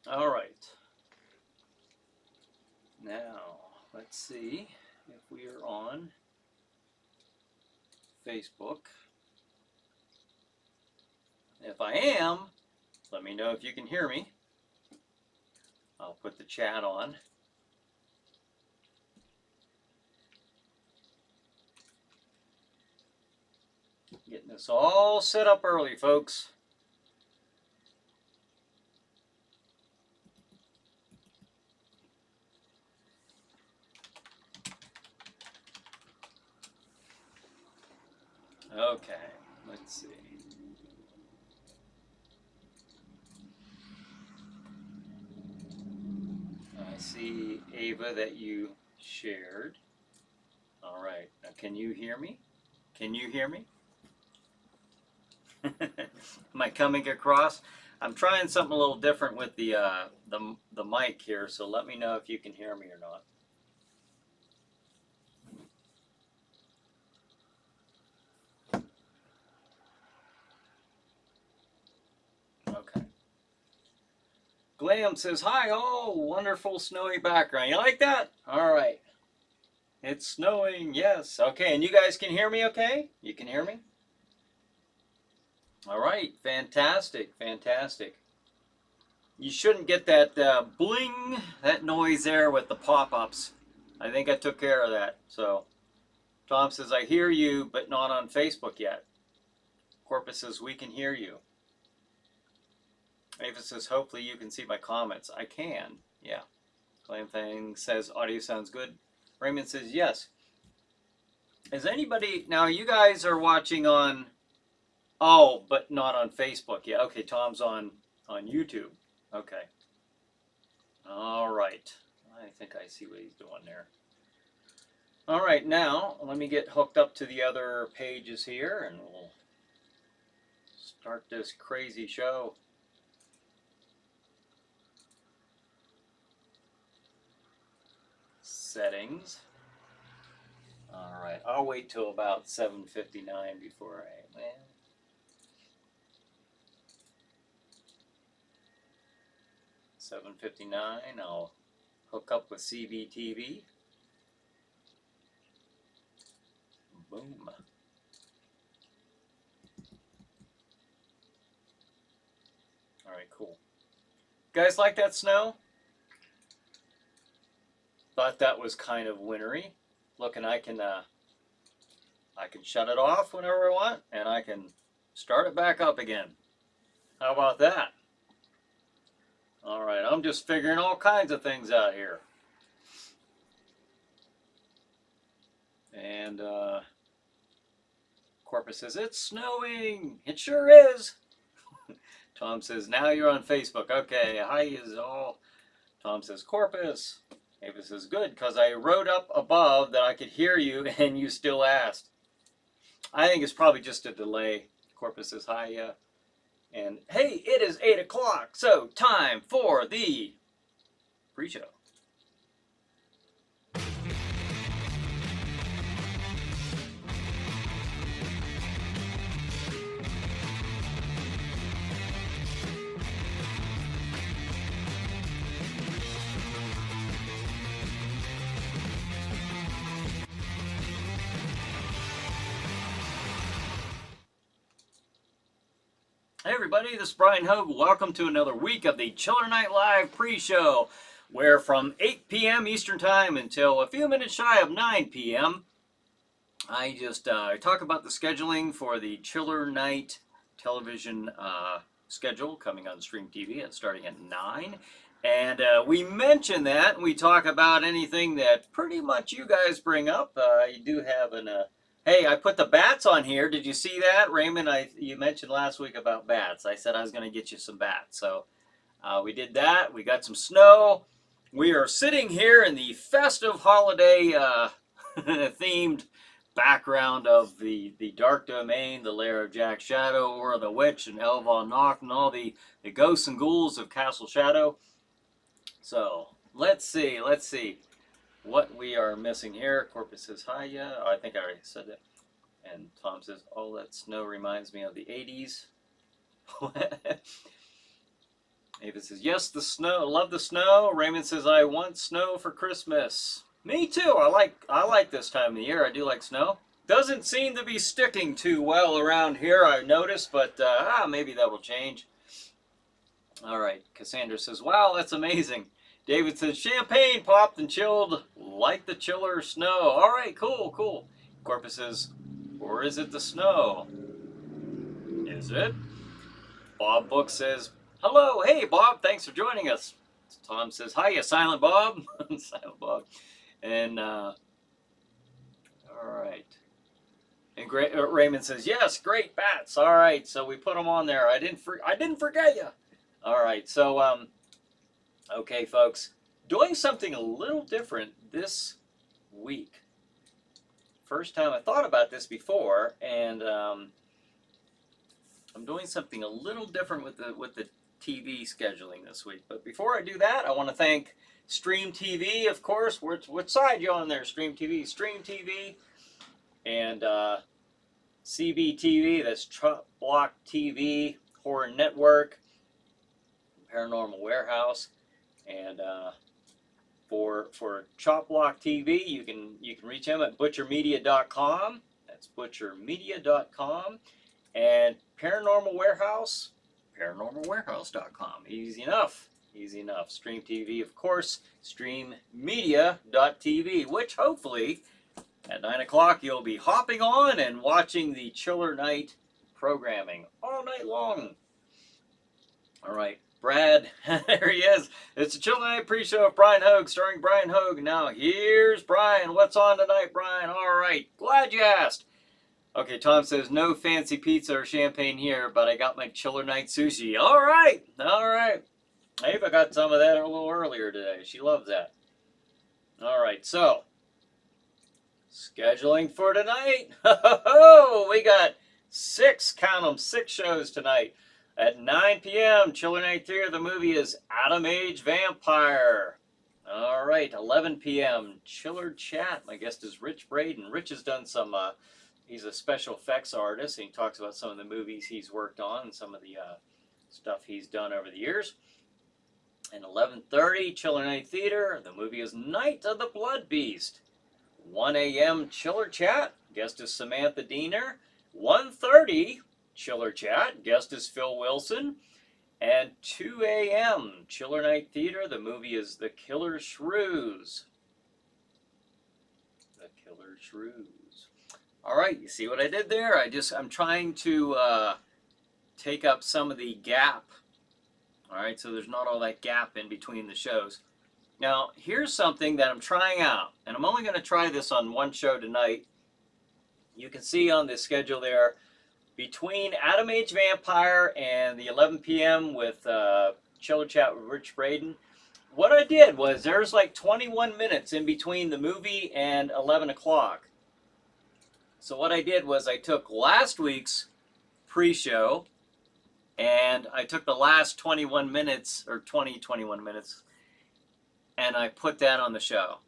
All right. Now, let's see if we are on Facebook. If I am, let me know if you can hear me. I'll put the chat on. Getting this all set up early, folks. Okay, let's see. I see, Ava, that you shared. All right. Now, can you hear me? Can you hear me? Am I coming across? I'm trying something a little different with the mic here, so let me know if you can hear me or not. Okay. Glam says, hi, oh, wonderful snowy background. You like that? All right. It's snowing, yes. Okay, and you guys can hear me okay? You can hear me? All right, fantastic, fantastic. You shouldn't get that bling, that noise there with the pop-ups. I think I took care of that. So Tom says, I hear you, but not on Facebook yet. Corpus says, we can hear you. Ava says, hopefully you can see my comments. I can, yeah. Claim Thing says, audio sounds good. Raymond says, yes. Is anybody, now you guys are watching on, oh, but not on Facebook. Yeah, okay, Tom's on YouTube. Okay. All right. I think I see what he's doing there. All right, now let me get hooked up to the other pages here and we'll start this crazy show. Settings. All right, I'll wait till about 7:59 before I, well, 7:59, I'll hook up with CBTV. Boom. All right, cool. Guys like that snow? Thought that was kind of wintry. Look, and I can shut it off whenever I want, and I can start it back up again. How about that? All right, I'm just figuring all kinds of things out here. And Corpus says, it's snowing. It sure is. Tom says, now you're on Facebook. Okay, hi is all. Tom says, Corpus. Ava says, good, because I wrote up above that I could hear you and you still asked. I think it's probably just a delay. Corpus says, hi, and hey, it is 8 o'clock, so time for the pre-show. Hey everybody, this is Bryan Hogue. Welcome to another week of the Chiller Night Live pre-show, where from 8 p.m. Eastern Time until a few minutes shy of 9 p.m., I just talk about the scheduling for the Chiller Night television schedule coming on Stream TV and starting at 9. And we mention that, and we talk about anything that pretty much you guys bring up. You do have an hey, I put the bats on here. Did you see that, Raymond? You mentioned last week about bats. I said I was going to get you some bats. So we did that. We got some snow. We are sitting here in the festive holiday themed background of the Dark Domain, the Lair of Jack Shadow, or the Witch, and Elva Noct, and all the ghosts and ghouls of Castle Shadow. So let's see what we are missing here. Corpus says hi, yeah. Oh, I think I already said that. And Tom says, oh, that snow reminds me of the 80s. Ava says, yes, the snow. Love the snow. Raymond says, I want snow for Christmas. Me too. I like this time of the year. I do like snow. Doesn't seem to be sticking too well around here, I noticed, but maybe that will change. All right. Cassandra says, wow, that's amazing. David says, champagne popped and chilled like the chiller snow. All right, cool, cool. Corpus says, or is it the snow? Is it? Bob Book says, hello, hey Bob, thanks for joining us. Tom says, hiya, Silent Bob. Silent Bob. And, all right. And Raymond says, yes, great bats. All right, so we put them on there. I didn't forget you. All right, so, okay, folks, doing something a little different this week. First time I thought about this before, and I'm doing something a little different with the TV scheduling this week. But before I do that, I want to thank Stream TV, of course. What side you on there? Stream TV, and CBTV. That's Chop Block TV, Horror Network, Paranormal Warehouse, and for Chop Block TV, you can reach them at butchermedia.com. That's butchermedia.com. And Paranormal Warehouse, paranormalwarehouse.com. Easy enough. Easy enough. Stream TV, of course, streammedia.tv, which hopefully at 9 o'clock you'll be hopping on and watching the Chiller Night programming all night long. All right, Brad, there he is. It's the Chiller Night pre-show of Bryan Hogue, starring Bryan Hogue. Now here's Bryan. What's on tonight, Bryan? All right, glad you asked. Okay, Tom says, no fancy pizza or champagne here, but I got my Chiller Night sushi. All right, all right. Ava got some of that a little earlier today. She loves that. All right, so, scheduling for tonight. We got 6 shows tonight. At 9 p.m., Chiller Night Theater, the movie is Atom Age Vampire. All right, 11 p.m., Chiller Chat. My guest is Rich Braden. Rich has done some... he's a special effects artist, and he talks about some of the movies he's worked on and some of the stuff he's done over the years. And 11:30, Chiller Night Theater. The movie is Night of the Blood Beast. 1 a.m., Chiller Chat. Guest is Samantha Diener. 1:30, Chiller Chat. Guest is Phil Wilson. And 2 a.m., Chiller Night Theater. The movie is The Killer Shrews. The Killer Shrews. All right, you see what I did there? I'm trying to take up some of the gap. All right, so there's not all that gap in between the shows. Now, here's something that I'm trying out, and I'm only going to try this on one show tonight. You can see on the schedule there, between Atom Age Vampire and the 11 p.m. with Chiller Chat with Rich Braden, what I did was there's like 21 minutes in between the movie and 11 o'clock. So what I did was I took last week's pre-show and I took the last 21 minutes, or 21 minutes, and I put that on the show.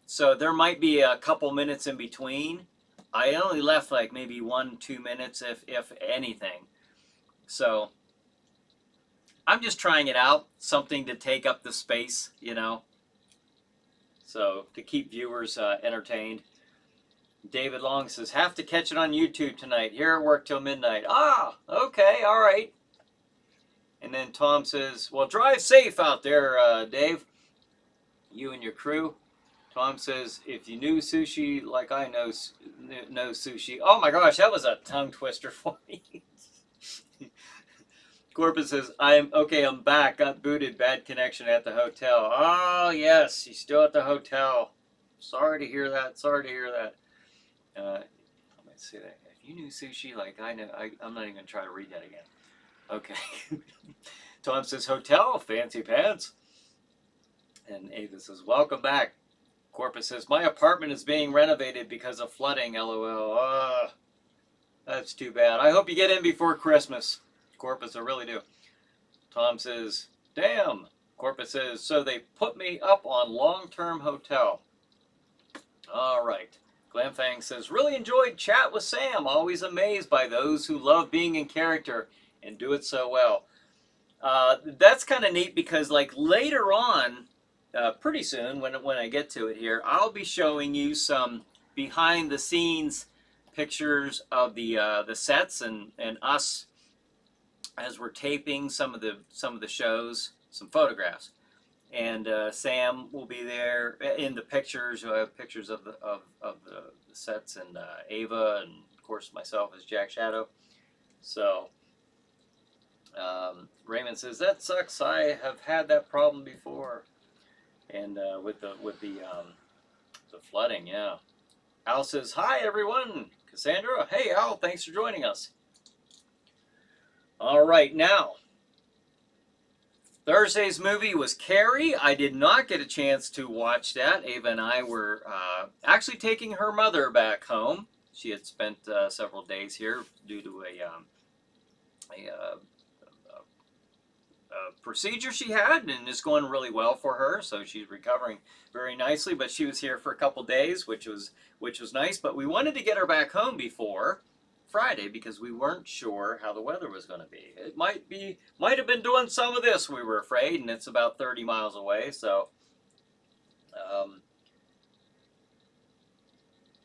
So there might be a couple minutes in between. I only left like maybe 1-2 minutes, if anything. So I'm just trying it out, something to take up the space, you know. So to keep viewers entertained. David Long says, have to catch it on YouTube tonight. Here at work till midnight. Ah, okay, all right. And then Tom says, well, drive safe out there, Dave. You and your crew. Tom says, if you knew sushi like I know sushi. Oh my gosh, that was a tongue twister for me. Corbin says, I'm back. Got booted. Bad connection at the hotel. Oh, yes, she's still at the hotel. Sorry to hear that. Let's see that. If you knew sushi like I know, I'm not even going to try to read that again. Okay. Tom says, hotel, fancy pants. And Ava says, welcome back. Corpus says, my apartment is being renovated because of flooding, LOL. That's too bad. I hope you get in before Christmas. Corpus, I really do. Tom says, damn. Corpus says, so they put me up on long-term hotel. All right. Glam Fang says, really enjoyed chat with Sam. Always amazed by those who love being in character and do it so well. That's kind of neat because like later on, pretty soon when I get to it here, I'll be showing you some behind the scenes pictures of the sets and us as we're taping some of the shows, some photographs. And Sam will be there in the pictures. I have pictures of the sets and Ava and of course myself as Jack Shadow. So Raymond says that sucks. I have had that problem before, and the flooding. Yeah. Al says hi everyone. Cassandra, hey Al, thanks for joining us. All right, now Thursday's movie was Carrie. I did not get a chance to watch that. Ava and I were actually taking her mother back home. She had spent several days here due to a procedure she had, and it's going really well for her. So she's recovering very nicely. But she was here for a couple days, which was nice. But we wanted to get her back home before Friday because we weren't sure how the weather was going to be. It might have been doing some of this, we were afraid, and it's about 30 miles away. So,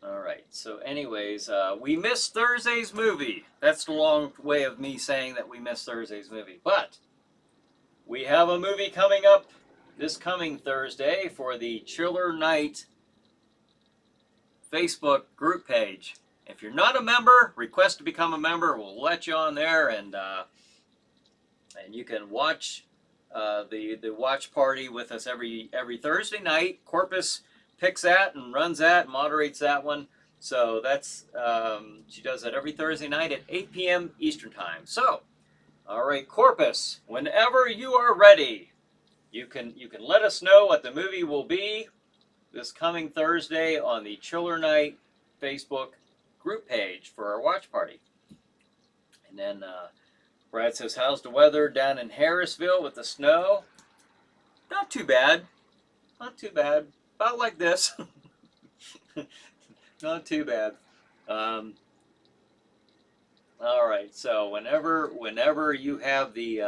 all right. So, anyways, we missed Thursday's movie. That's the long way of me saying that we missed Thursday's movie. But we have a movie coming up this coming Thursday for the Chiller Night Facebook group page. If you're not a member, request to become a member. We'll let you on there, and you can watch the watch party with us every Thursday night. Corpus picks that and runs that, and moderates that one. So that's she does that every Thursday night at 8 p.m. Eastern Time. So, all right, Corpus, whenever you are ready, you can let us know what the movie will be this coming Thursday on the Chiller Night Facebook group page for our watch party. And then Brad says, how's the weather down in Harrisville with the snow? Not too bad. Not too bad. About like this. Not too bad. All right. So whenever you have the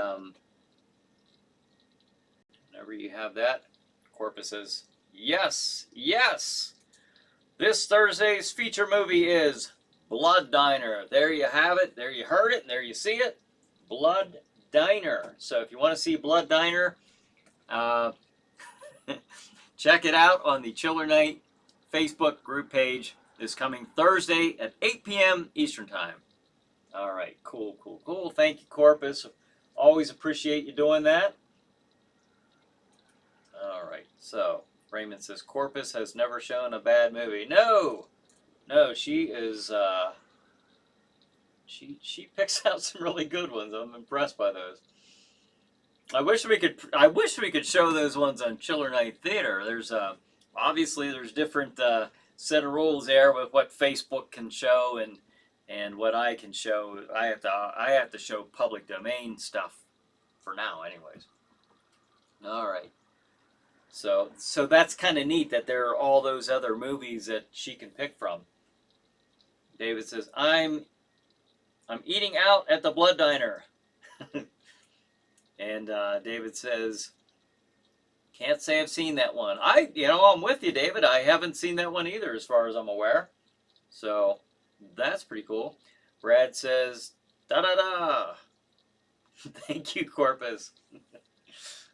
whenever you have that, Corpus says, yes, yes. This Thursday's feature movie is Blood Diner. There you have it. There you heard it. There you see it. Blood Diner. So if you want to see Blood Diner, check it out on the Chiller Night Facebook group page this coming Thursday at 8 p.m. Eastern Time. All right. Cool, cool, cool. Thank you, Corpus. Always appreciate you doing that. All right. So Raymond says, Corpus has never shown a bad movie. No, she is, she picks out some really good ones. I'm impressed by those. I wish we could show those ones on Chiller Night Theater. There's, obviously there's different, set of rules there with what Facebook can show and what I can show. I have to show public domain stuff for now anyways. All right. So that's kind of neat that there are all those other movies that she can pick from. David says, I'm eating out at the Blood Diner. And David says, can't say I've seen that one. I'm with you, David. I haven't seen that one either as far as I'm aware. So that's pretty cool. Brad says, da-da-da. Thank you, Corpus.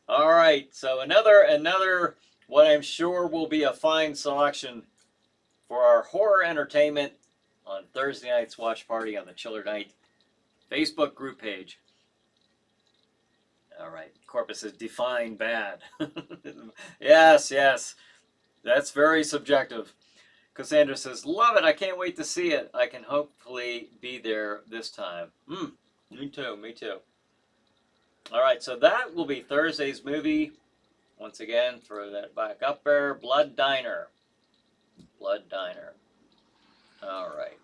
All right, so another what I'm sure will be a fine selection for our horror entertainment on Thursday night's watch party on the Chiller Night Facebook group page. All right, Corpus says define bad. Yes, that's very subjective. Cassandra says, love it, I can't wait to see it. I can hopefully be there this time. Me too. All right, so that will be Thursday's movie. Once again, throw that back up there. Blood Diner. Blood Diner. All right.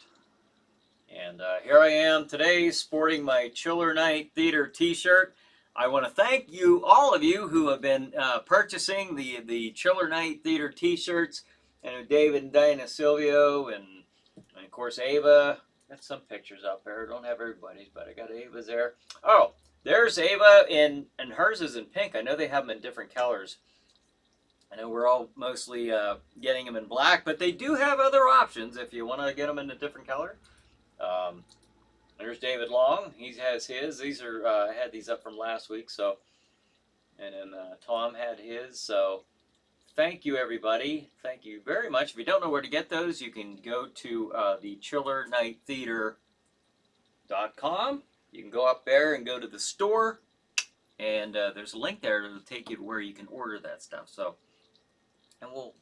And here I am today sporting my Chiller Night Theater t-shirt. I want to thank you, all of you who have been purchasing the Chiller Night Theater t-shirts. And David and Diana Silvio and of course Ava. Got some pictures up there. Don't have everybody's, but I got Ava's there. Oh, There's Ava, and hers is in pink. I know they have them in different colors. I know we're all mostly getting them in black, but they do have other options if you want to get them in a different color. Um, there's David Long. He has his. These are I had these up from last week. So, and then Tom had his. So, thank you everybody. Thank you very much. If you don't know where to get those, you can go to the chillernighttheater.com. You can go up there and go to the store, and there's a link there to take you to where you can order that stuff. So, and we'll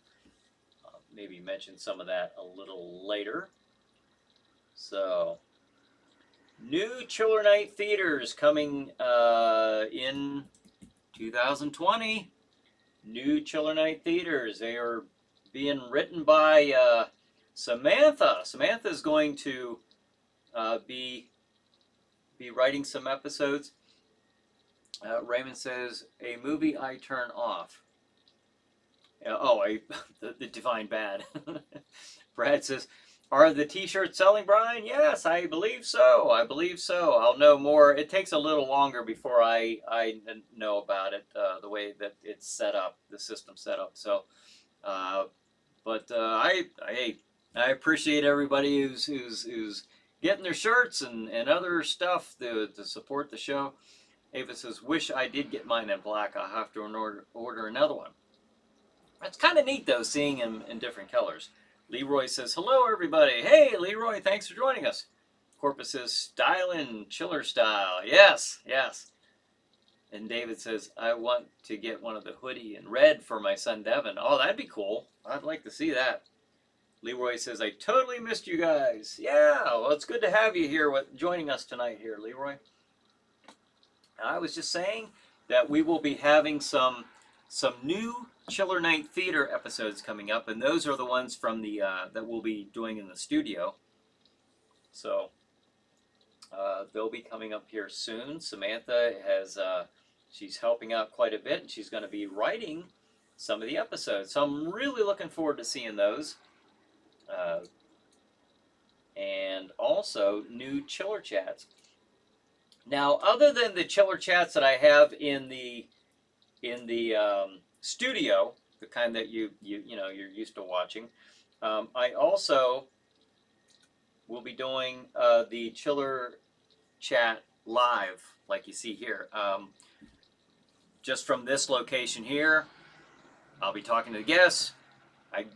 maybe mention some of that a little later. So, new Chiller Night Theaters coming in 2020. New Chiller Night Theaters. They are being written by Samantha. Samantha is going to be writing some episodes. Raymond says, a movie I turn off. The Divine Bad. Brad says, are the t-shirts selling, Brian? Yes, I believe so. I believe so. I'll know more. It takes a little longer before I know about it, the way that it's set up, the system set up. So, I appreciate everybody who's getting their shirts and other stuff to support the show. Ava says, wish I did get mine in black. I'll have to order another one. It's kind of neat, though, seeing them in different colors. Leroy says, hello, everybody. Hey, Leroy, thanks for joining us. Corpus says, stylin', chiller style. Yes, yes. And David says, I want to get one of the hoodie in red for my son, Devin. Oh, that'd be cool. I'd like to see that. Leroy says, I totally missed you guys. Yeah, well, it's good to have you here joining us tonight here, Leroy. I was just saying that we will be having some new Chiller Night Theater episodes coming up, and those are the ones from the that we'll be doing in the studio. So they'll be coming up here soon. Samantha has she's helping out quite a bit, and she's going to be writing some of the episodes. So I'm really looking forward to seeing those. And also new Chiller Chats. Now, other than the Chiller Chats that I have in the studio, the kind that you're used to watching, I also will be doing the Chiller Chat live, like you see here. Just from this location here, I'll be talking to the guests.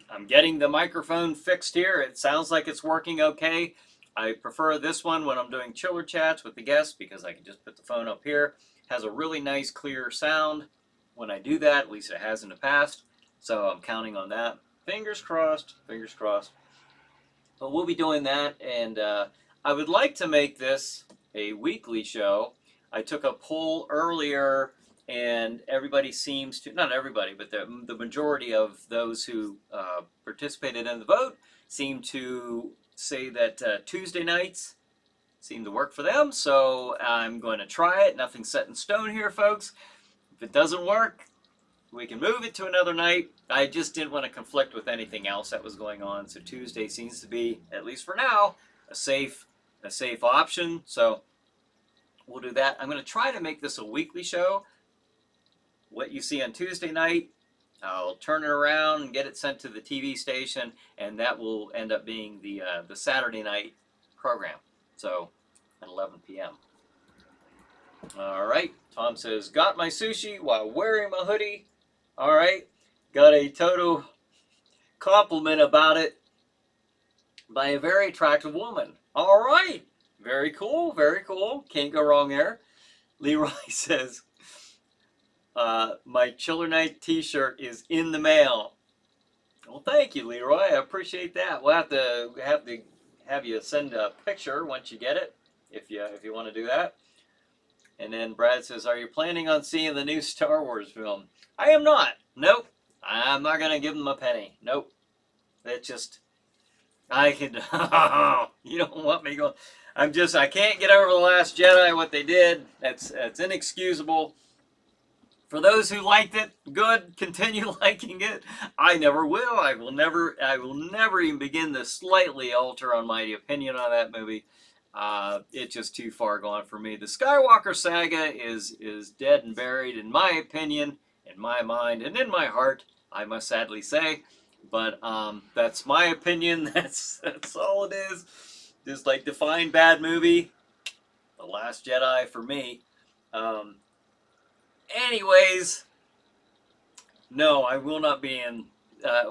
I'm getting the microphone fixed here. It sounds like it's working okay. I prefer this one when I'm doing Chiller Chats with the guests because I can just put the phone up here. It has a really nice, clear sound when I do that. At least it has in the past. So I'm counting on that. Fingers crossed. Fingers crossed. But we'll be doing that. And I would like to make this a weekly show. I took a poll earlier, and everybody seems to, not everybody, but the majority of those who participated in the vote seem to say that Tuesday nights seem to work for them. So I'm going to try it. Nothing's set in stone here, folks. If it doesn't work, we can move it to another night. I just didn't want to conflict with anything else that was going on. So Tuesday seems to be, at least for now, a safe option. So we'll do that. I'm going to try to make this a weekly show. What you see on Tuesday night, I'll turn it around and get it sent to the TV station, and that will end up being the Saturday night program. So at 11 p.m. All right. Tom says, got my sushi while wearing my hoodie. All right. Got a total compliment about it by a very attractive woman. All right. Very cool. Very cool. Can't go wrong there. Leroy says, my Chiller Night t-shirt is in the mail. Well, thank you, Leroy. I appreciate that. We'll have to have you send a picture once you get it, if you want to do that. And then Brad says, are you planning on seeing the new Star Wars film? I am not. Nope. I'm not going to give them a penny. Nope. It's just, I can, you don't want me going. I can't get over The Last Jedi, what they did. That's inexcusable. For those who liked it, good, continue liking it. I never will. I will never even begin to slightly alter on my opinion on that movie. It's just too far gone for me. The Skywalker saga is dead and buried, in my opinion, in my mind, and in my heart, I must sadly say. But that's my opinion. That's all it is. Just like define bad movie, The Last Jedi for me. Um, anyways, no, I will not be in. I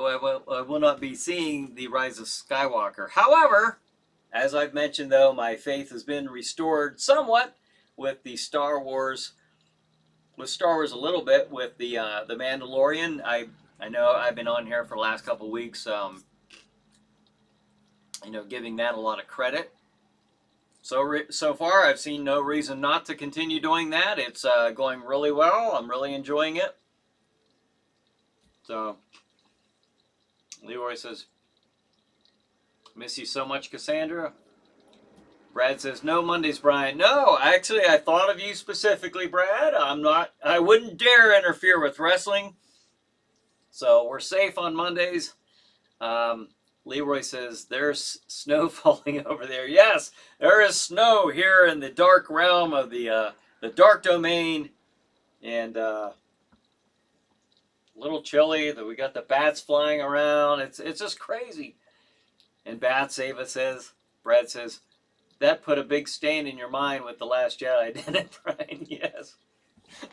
will not be seeing The Rise of Skywalker. However, as I've mentioned, though, my faith has been restored somewhat with the Star Wars, a little bit with the Mandalorian. I know I've been on here for the last couple of weeks, giving that a lot of credit. So far, I've seen no reason not to continue doing that. It's going really well. I'm really enjoying it. So, Leroy says, "Miss you so much, Cassandra." Brad says, "No Mondays, Brian." No, actually, I thought of you specifically, Brad. I wouldn't dare interfere with wrestling. So we're safe on Mondays. Leroy says, "There's snow falling over there." Yes, there is snow here in the dark realm of the dark domain. And a little chilly. That we got the bats flying around. It's just crazy. And Batsava says, Brad says, "That put a big stain in your mind with The Last Jedi, didn't it, Brian?" Yes.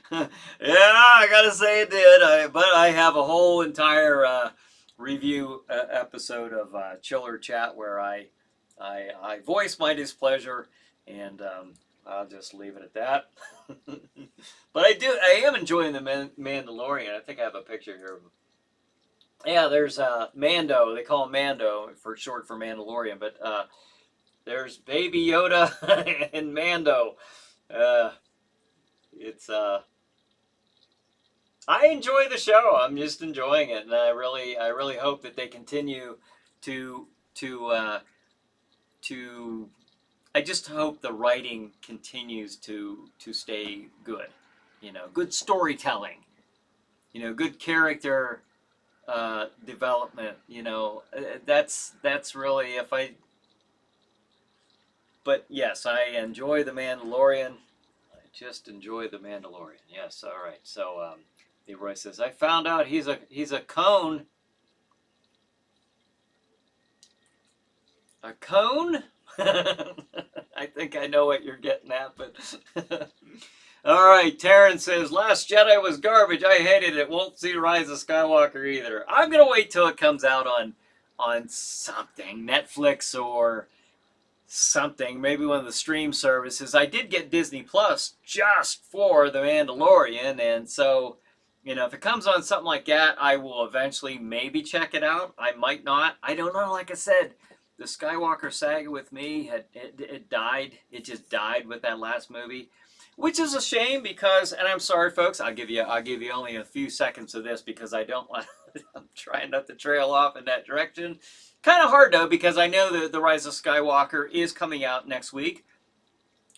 Yeah, I gotta say it did. But I have a whole entire review episode of Chiller Chat where I voice my displeasure, and I'll just leave it at that. But I am enjoying the Mandalorian. I think I have a picture here. Yeah, there's Mando. They call him Mando for short for Mandalorian, but there's Baby Yoda and Mando. It's I enjoy the show. I'm just enjoying it, and I really hope that they continue to to to. I just hope the writing continues to stay good. Good storytelling. Good character development. That's really if I. But yes, I enjoy the Mandalorian. I just enjoy the Mandalorian. Yes, all right. So Leroy says, "I found out he's a cone." A cone? I think I know what you're getting at, but all right. Terrence says, "Last Jedi was garbage. I hated it. Won't see Rise of Skywalker either." I'm gonna wait till it comes out on something, Netflix or something, maybe one of the stream services. I did get Disney Plus just for The Mandalorian, and so if it comes on something like that, I will eventually maybe check it out. I might not. I don't know. Like I said, the Skywalker saga with me it died. It just died with that last movie, which is a shame because. And I'm sorry, folks. I'll give you only a few seconds of this because I don't want. I'm trying not to trail off in that direction. Kind of hard though because I know that The Rise of Skywalker is coming out next week.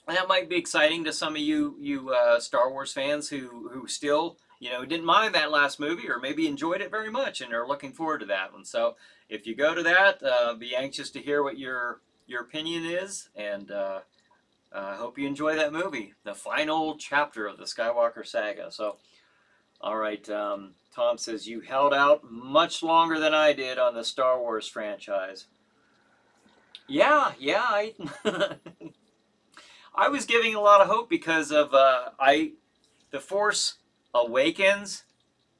And that might be exciting to some of you Star Wars fans who still didn't mind that last movie or maybe enjoyed it very much and are looking forward to that one. So if you go to that, be anxious to hear what your opinion is, and I hope you enjoy that movie, the final chapter of the Skywalker saga. So, all right, Tom says, "You held out much longer than I did on the Star Wars franchise." Yeah, I I was giving a lot of hope because of The Force Awakens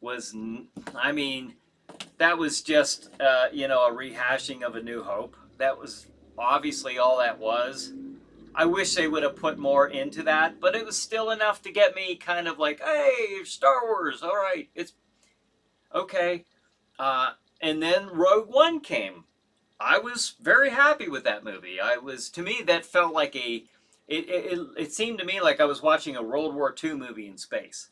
was, I mean, that was just a rehashing of A New Hope. That was obviously all that was. I wish they would have put more into that, but it was still enough to get me kind of like, hey, Star Wars, all right, it's okay. And then Rogue One came. I was very happy with that movie. To me, that felt like it seemed to me like I was watching a World War II movie in space.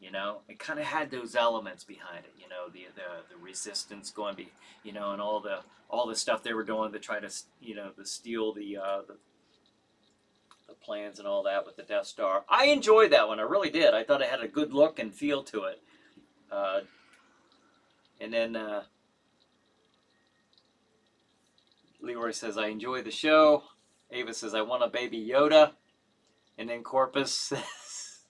It kind of had those elements behind it. The resistance going and all the stuff they were doing to try to to steal the plans and all that with the Death Star. I enjoyed that one. I really did. I thought it had a good look and feel to it. And then Leroy says, "I enjoy the show." Ava says, I want a baby Yoda. And then Corpus says,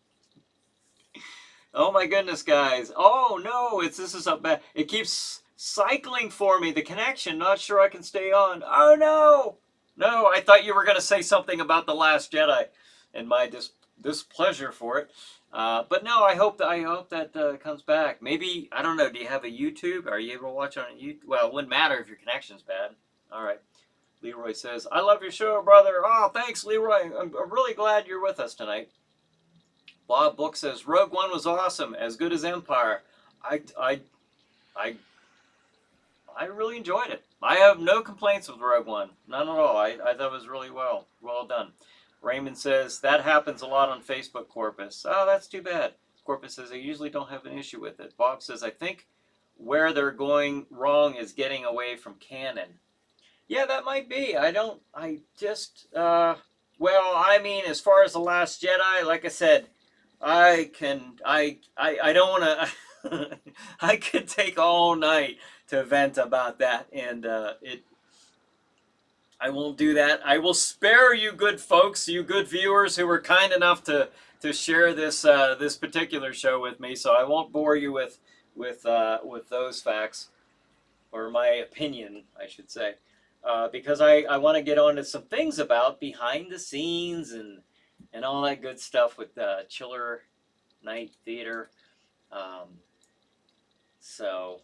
oh my goodness, guys. Oh no, this is up bad. It keeps cycling for me. The connection, not sure I can stay on. Oh no. No, I thought you were going to say something about The Last Jedi and my displeasure for it. But no, I hope that comes back. Maybe, I don't know, do you have a YouTube? Are you able to watch on YouTube? Well, it wouldn't matter if your connection's bad. All right. Leroy says, I love your show, brother. Oh, thanks, Leroy. I'm really glad you're with us tonight. Bob Book says, Rogue One was awesome, as good as Empire. I, I, I, I really enjoyed it. I have no complaints with Rogue One. None at all. I thought it was really well done. Raymond says, that happens a lot on Facebook, Corpus. Oh, that's too bad. Corpus says, I usually don't have an issue with it. Bob says, I think where they're going wrong is getting away from canon. Yeah, that might be. Well, I mean, as far as The Last Jedi, like I said, I don't want to, I could take all night to vent about that, and I won't do that. I will spare you good folks, you good viewers who were kind enough to share this this particular show with me, so I won't bore you with those facts, or my opinion, I should say. Because I want to get on to some things about behind the scenes and all that good stuff with Chiller Night Theater. So,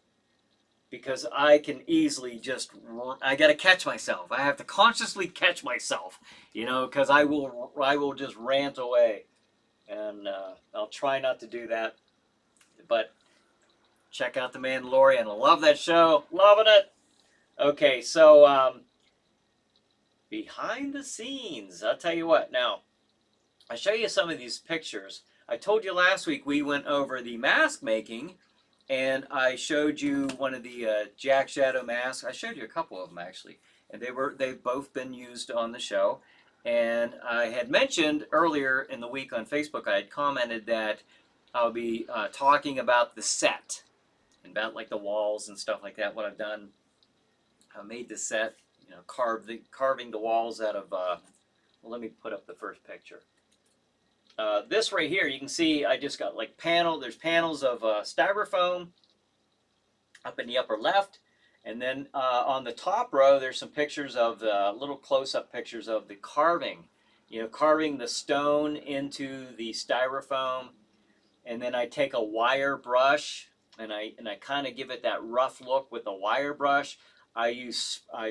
because I can easily I got to catch myself. I have to consciously catch myself, because I will just rant away. And I'll try not to do that. But check out The Mandalorian. I love that show. Loving it. Okay, so behind the scenes, I'll tell you what. Now, I'll show you some of these pictures. I told you last week we went over the mask making, and I showed you one of the Jack Shadow masks. I showed you a couple of them actually, and they've both been used on the show. And I had mentioned earlier in the week on Facebook, I had commented that I'll be talking about the set and about like the walls and stuff like that. What I've done. I made the set, carving the walls out of, well, let me put up the first picture. This right here, you can see I just got like there's panels of styrofoam up in the upper left. And then on the top row, there's some pictures of little close-up pictures of the carving. Carving the stone into the styrofoam. And then I take a wire brush and I kind of give it that rough look with a wire brush. I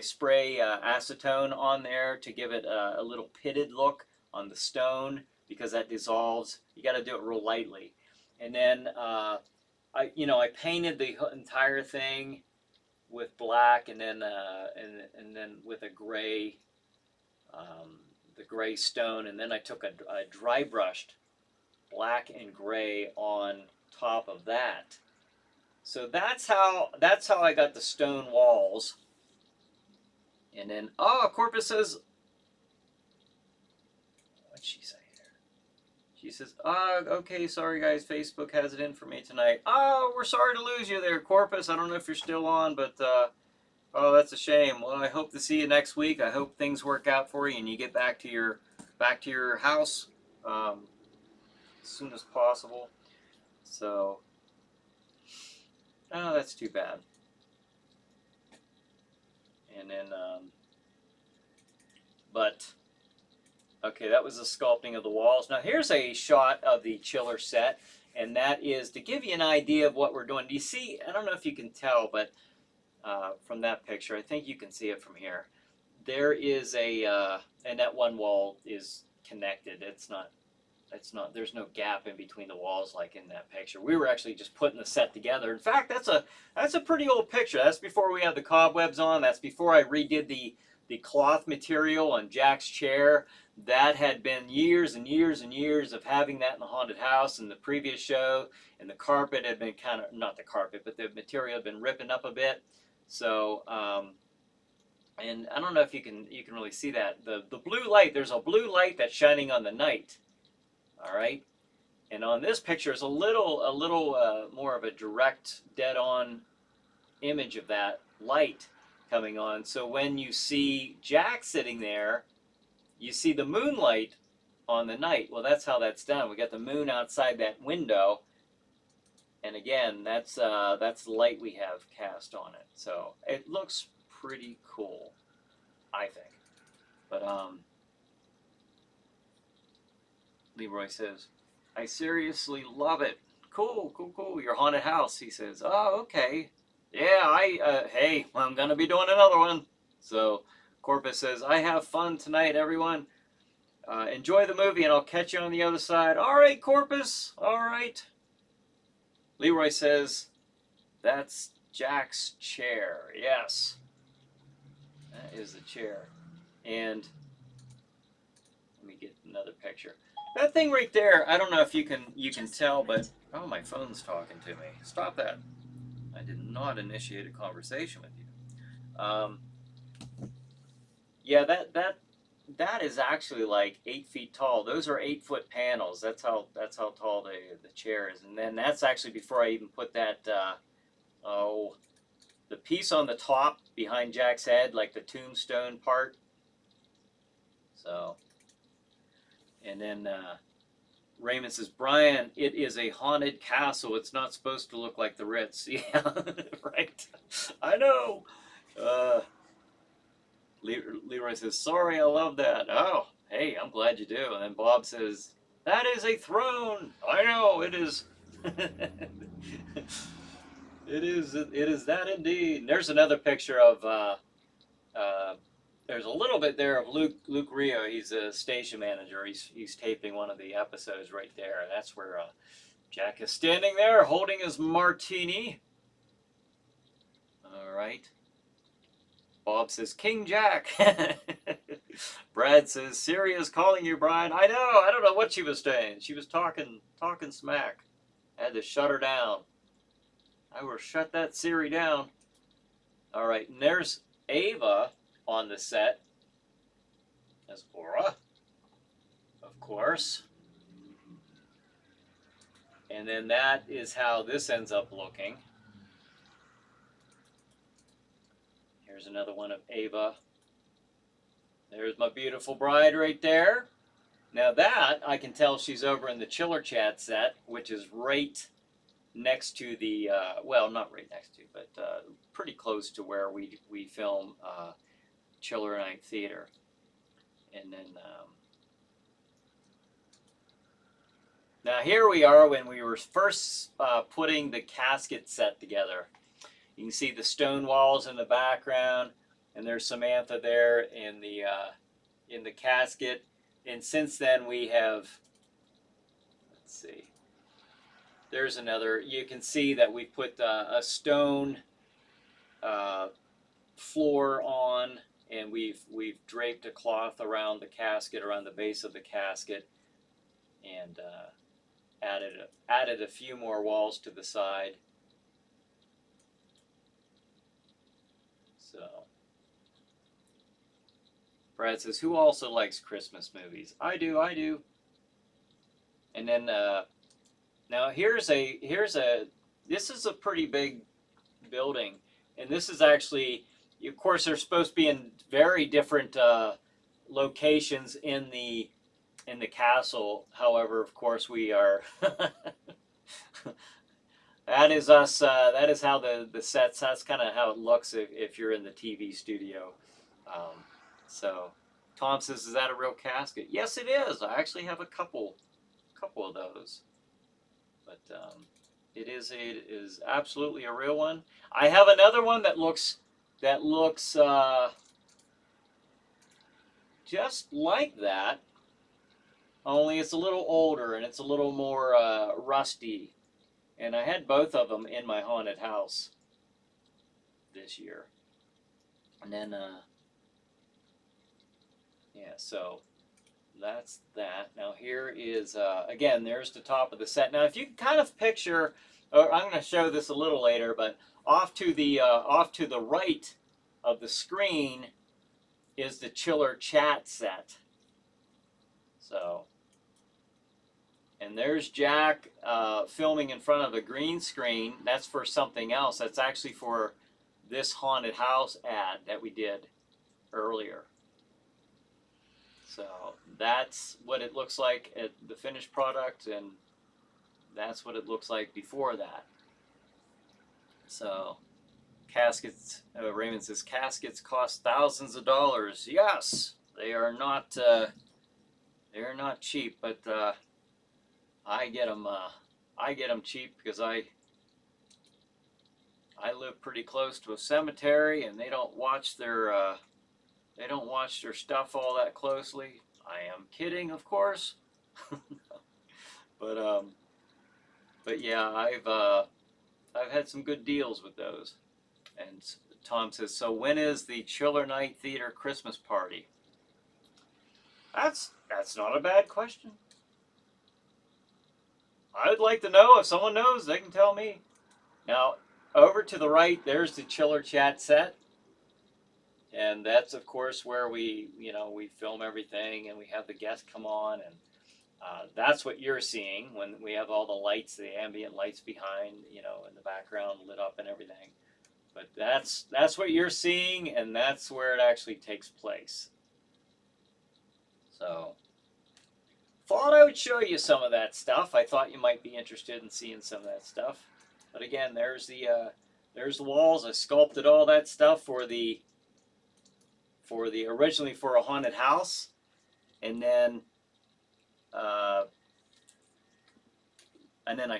spray acetone on there to give it a little pitted look on the stone because that dissolves. You got to do it real lightly. And then I painted the entire thing with black, and then with a gray, the gray stone, and then I took a dry brushed black and gray on top of that. So that's how I got the stone walls. And then, Corpus says, what'd she say here? She says, okay, sorry guys, Facebook has it in for me tonight. Oh, we're sorry to lose you there, Corpus. I don't know if you're still on, but, that's a shame. Well, I hope to see you next week. I hope things work out for you and you get back to your house as soon as possible. So, that's too bad. And then, okay, that was the sculpting of the walls. Now here's a shot of the chiller set, and that is to give you an idea of what we're doing. Do you see? I don't know if you can tell, but from that picture, I think you can see it from here. There is and that one wall is connected. It's not. There's no gap in between the walls like in that picture. We were actually just putting the set together. In fact, that's a pretty old picture. That's before we had the cobwebs on. That's before I redid the cloth material on Jack's chair. That had been years and years and years of having that in the haunted house and the previous show. And the carpet had been not the carpet, but the material had been ripping up a bit. So, and I don't know if you can really see that. The blue light, there's a blue light that's shining on the night. All right, and on this picture is a little more of a direct, dead-on image of that light coming on. So when you see Jack sitting there, you see the moonlight on the night. Well, that's how that's done. We got the moon outside that window, and again, that's the light we have cast on it. So it looks pretty cool, I think. But Leroy says, I seriously love it. Cool, cool, cool. Your haunted house, he says. Oh, okay. Yeah, hey, I'm going to be doing another one. So Corpus says, I have fun tonight, everyone. Enjoy the movie, and I'll catch you on the other side. All right, Corpus. All right. Leroy says, that's Jack's chair. Yes. That is the chair. And let me get another picture. That thing right there, I don't know if you can tell, but oh, my phone's talking to me. Stop that. I did not initiate a conversation with you. Yeah, that is actually like 8 feet tall. Those are 8-foot panels. That's how tall the chair is. And then that's actually before I even put that the piece on the top behind Jack's head, like the tombstone part. So, and then Raymond says, Brian, it is a haunted castle. It's not supposed to look like the Ritz. Yeah, right. I know. Leroy says, sorry, I love that. Oh, hey, I'm glad you do. And then Bob says, that is a throne. I know, it is. It is that indeed. And there's another picture of, there's a little bit there of Luke Rio. He's a station manager. He's taping one of the episodes right there. And that's where Jack is standing there holding his martini. All right. Bob says, King Jack. Brad says, Siri is calling you, Brian. I know. I don't know what she was saying. She was talking smack. I had to shut her down. I will shut that Siri down. All right. And there's Ava on the set as Aura, of course. And then that is how this ends up looking. Here's another one of Ava. There's my beautiful bride right there. Now that, I can tell she's over in the Chiller Chat set, which is right next to the, well, not right next to, but pretty close to where we film Chiller Night Theater. And then, now here we are when we were first putting the casket set together. You can see the stone walls in the background, and there's Samantha there in the casket. And since then we have, let's see, there's another. You can see that we put a stone floor on, and we've draped a cloth around the casket, around the base of the casket, and added a few more walls to the side. So, Brad says, who also likes Christmas movies? I do. And then now this is a pretty big building, and this is actually, of course, they're supposed to be in very different locations in the castle. However, of course, we are. That is us. That is how the sets. That's kind of how it looks if you're in the TV studio. So, Tom says, "Is that a real casket?" Yes, it is. I actually have a couple of those. But it is absolutely a real one. I have another one that looks just like that. Only it's a little older and it's a little more rusty. And I had both of them in my haunted house this year. And then, yeah, so that's that. Now here is, again, there's the top of the set. Now if you can kind of picture, or I'm going to show this a little later, but off to the right of the screen is the Chiller Chat set. So, and there's Jack filming in front of a green screen. That's for something else. That's actually for this haunted house ad that we did earlier. So that's what it looks like at the finished product, and that's what it looks like before that. So caskets, Raymond says, caskets cost thousands of dollars. Yes, they are not cheap, but I get them. I get them cheap because I live pretty close to a cemetery, and they don't watch their stuff all that closely. I am kidding, of course, but yeah, I've had some good deals with those. And Tom says, so when is the Chiller Night Theater Christmas party? That's not a bad question. I would like to know. If someone knows, they can tell me. Now, over to the right, there's the Chiller Chat set. And that's, of course, where we film everything and we have the guests come on. And that's what you're seeing when we have all the lights, the ambient lights behind, in the background lit up and everything. But that's what you're seeing, and that's where it actually takes place. So, thought I would show you some of that stuff. I thought you might be interested in seeing some of that stuff. But again, there's the walls. I sculpted all that stuff for the originally for a haunted house, and then I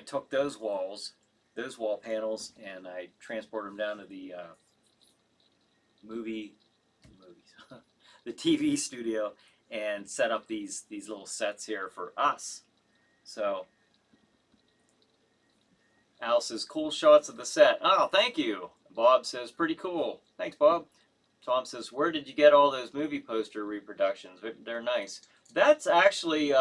took those wall panels, and I transported them down to the the TV studio, and set up these little sets here for us. So Al says, cool shots of the set. Oh, thank you. Bob says, pretty cool. Thanks, Bob. Tom says, where did you get all those movie poster reproductions? They're nice. That's actually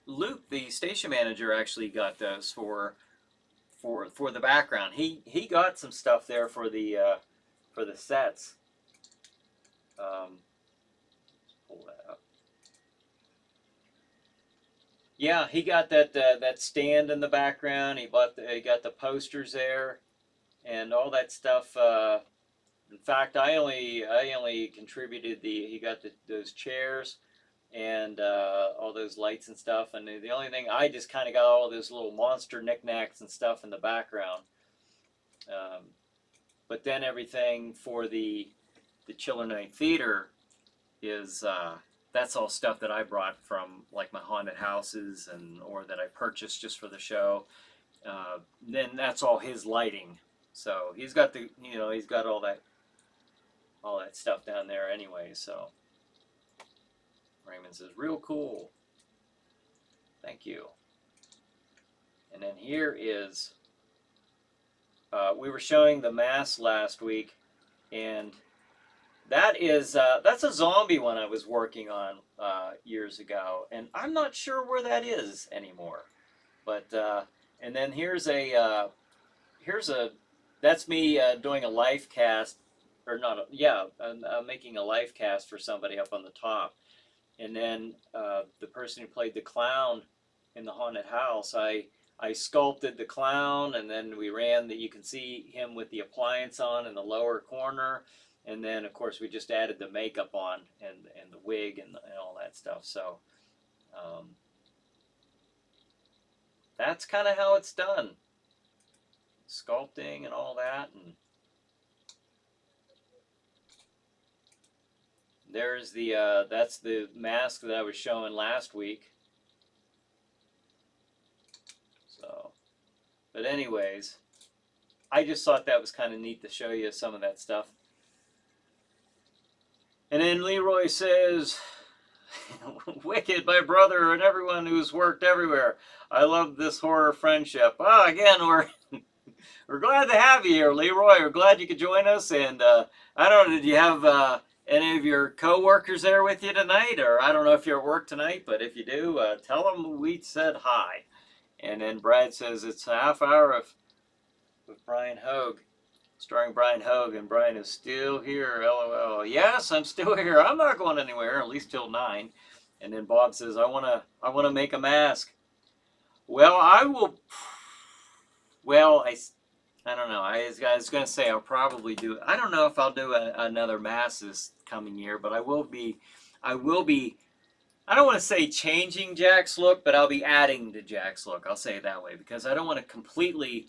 Luke, the station manager, actually got those for the background. He got some stuff there for the sets. Pull that up. Yeah, he got that stand in the background. He got the posters there, and all that stuff. In fact, I only contributed he got those chairs and all those lights and stuff. And the only thing, I just kind of got all those little monster knickknacks and stuff in the background. But then everything for the Chiller Night Theater is that's all stuff that I brought from like my haunted houses or that I purchased just for the show. Then that's all his lighting. So he's got he's got all that stuff down there anyway. So Raymond says, real cool. Thank you. And then here is we were showing the mask last week, and that's a zombie one I was working on years ago, and I'm not sure where that is anymore. But and then that's me doing a life cast, or not? I'm making a life cast for somebody up on the top, and then the person who played the clown in the haunted house, I sculpted the clown, and then we ran you can see him with the appliance on in the lower corner. And then, of course, we just added the makeup on and the wig and all that stuff. So that's kind of how it's done. Sculpting and all that. And there's that's the mask that I was showing last week. So, but anyways, I just thought that was kind of neat to show you some of that stuff. And then Leroy says, Wicked, my brother, and everyone who's worked everywhere. I love this horror friendship. Again, we're glad to have you here, Leroy. We're glad you could join us. And I don't know, did you have any of your co-workers there with you tonight? Or I don't know if you're at work tonight, but if you do, tell them we said hi. And then Brad says, it's a half hour with Bryan Hogue. Starring Bryan Hogue, and Bryan is still here, LOL. Yes, I'm still here. I'm not going anywhere, at least till 9. And then Bob says, I wanna make a mask. Well, I will. Well, I don't know. I was gonna say I'll probably do. I don't know if I'll do another mask this coming year, but I will be. I will be, I don't want to say changing Jack's look, but I'll be adding to Jack's look. I'll say it that way, because I don't want to completely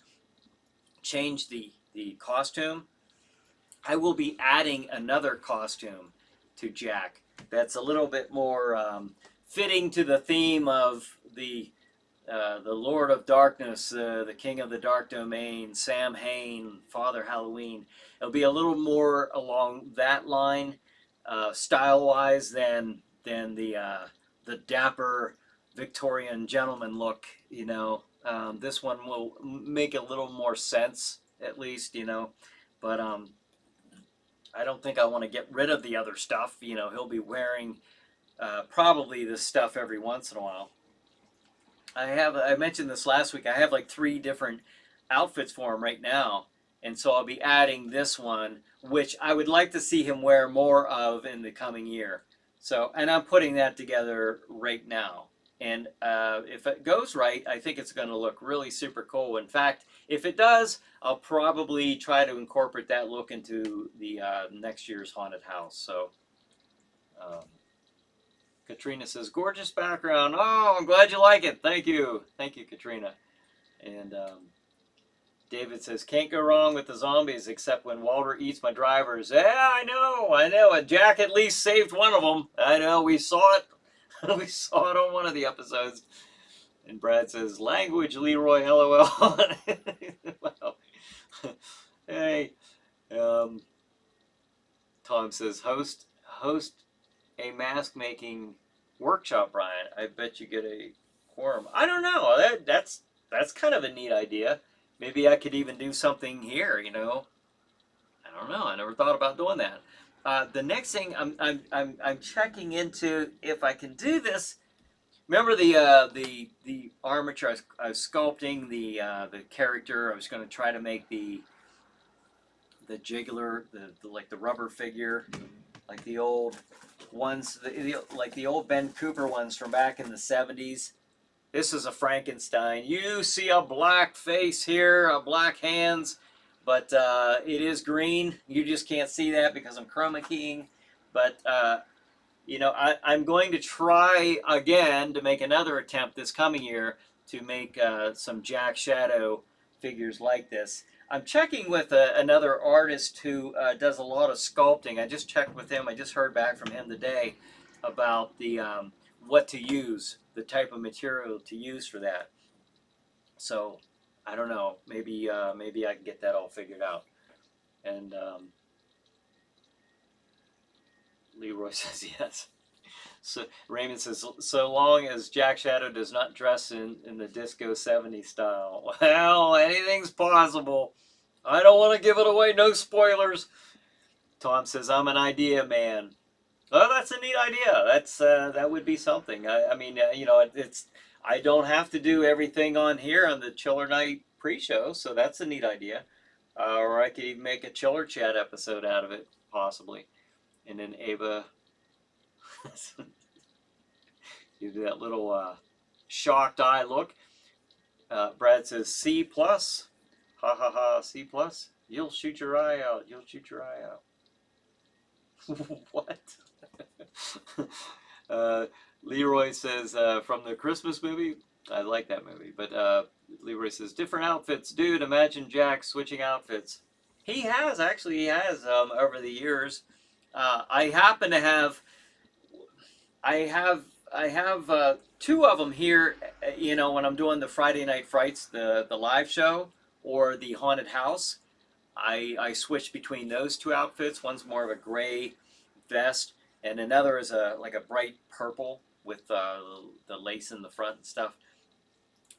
change the costume. I will be adding another costume to Jack that's a little bit more fitting to the theme of the Lord of Darkness, the King of the Dark Domain, Sam Hain, Father Halloween. It'll be a little more along that line, style-wise, than the dapper Victorian gentleman look. This one will make a little more sense, at least. But I don't think I want to get rid of the other stuff. He'll be wearing probably this stuff every once in a while. I mentioned this last week. I have like 3 different outfits for him right now, and so I'll be adding this one, which I would like to see him wear more of in the coming year. So, and I'm putting that together right now. And if it goes right, I think it's going to look really super cool. In fact, if it does, I'll probably try to incorporate that look into the next year's haunted house. So. Katrina says, gorgeous background. Oh, I'm glad you like it. Thank you. Thank you, Katrina. And David says, can't go wrong with the zombies except when Walter eats my drivers. Yeah, I know. And Jack at least saved one of them. I know, we saw it. We saw it on one of the episodes. And Brad says, language, Leroy, LOL. Well, hey. Tom says, host a mask making workshop, Brian. I bet you get a quorum. I don't know. That's kind of a neat idea. Maybe I could even do something here. I don't know. I never thought about doing that. The next thing I'm checking into if I can do this. Remember the armature? I was sculpting the character. I was going to try to make the jiggler, like the rubber figure, like the old ones, like the old Ben Cooper ones from back in the 70s. This is a Frankenstein. You see a black face here, black hands, but it is green. You just can't see that because I'm chroma keying. But I'm going to try again to make another attempt this coming year to make some Jack Shadow figures like this. I'm checking with another artist who does a lot of sculpting. I just checked with him. I just heard back from him today about the what to use, the type of material to use for that. So I don't know. Maybe I can get that all figured out. And Leroy says yes. So Raymond says, so long as Jack Shadow does not dress in the disco 70s style. Well, anything's possible. I don't want to give it away. No spoilers. Tom says, I'm an idea man. Oh, that's a neat idea. That would be something. I mean, I don't have to do everything on here on the Chiller Night pre-show, so that's a neat idea. Or I could even make a Chiller Chat episode out of it, possibly. And then Ava... you do that little shocked eye look. Brad says C plus, ha ha ha, C plus. You'll shoot your eye out. You'll shoot your eye out. What? Leroy says from the Christmas movie. I like that movie, but Leroy says different outfits, dude. Imagine Jack switching outfits. He has over the years. I happen to have. I have 2 of them here, when I'm doing the Friday Night Frights, the live show, or the haunted house. I switch between those 2 outfits. One's more of a gray vest, and another is like a bright purple with the lace in the front and stuff.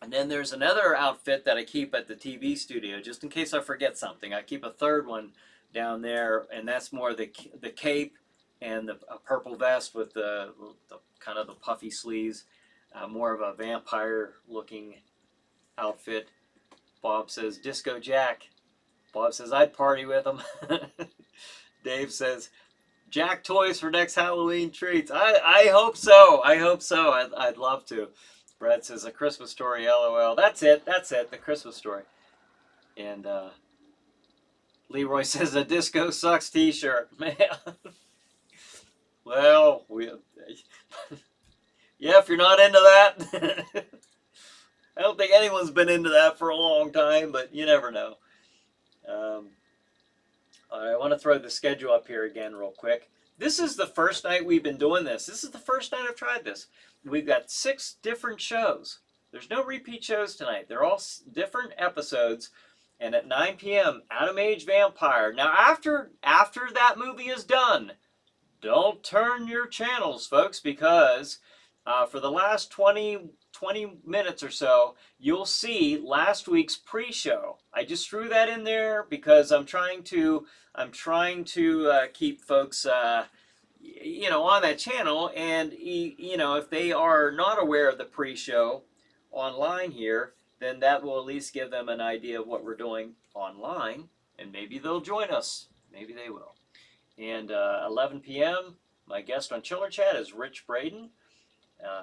And then there's another outfit that I keep at the TV studio, just in case I forget something. I keep a 3rd one down there, and that's more the cape and a purple vest with the kind of the puffy sleeves, more of a vampire-looking outfit. Bob says, Disco Jack. Bob says, I'd party with him. Dave says, Jack toys for next Halloween treats. I hope so. I hope so. I'd love to. Brad says, a Christmas story, LOL. That's it. The Christmas story. And Leroy says, a Disco Sucks t-shirt. Man. Well, yeah, if you're not into that, I don't think anyone's been into that for a long time, but you never know. Um, I want to throw the schedule up here again real quick. This is the first night we've been doing this. This is the first night I've tried this. We've got 6 different shows. There's no repeat shows tonight. They're all different episodes. And at 9 p.m., Atom Age Vampire. Now, after that movie is done, don't turn your channels, folks, because for the last 20 minutes or so, you'll see last week's pre-show. I just threw that in there because I'm trying to keep folks on that channel, and if they are not aware of the pre-show online here, then that will at least give them an idea of what we're doing online, and maybe they'll join us. Maybe they will. And 11 p.m., my guest on Chiller Chat is Rich Braden.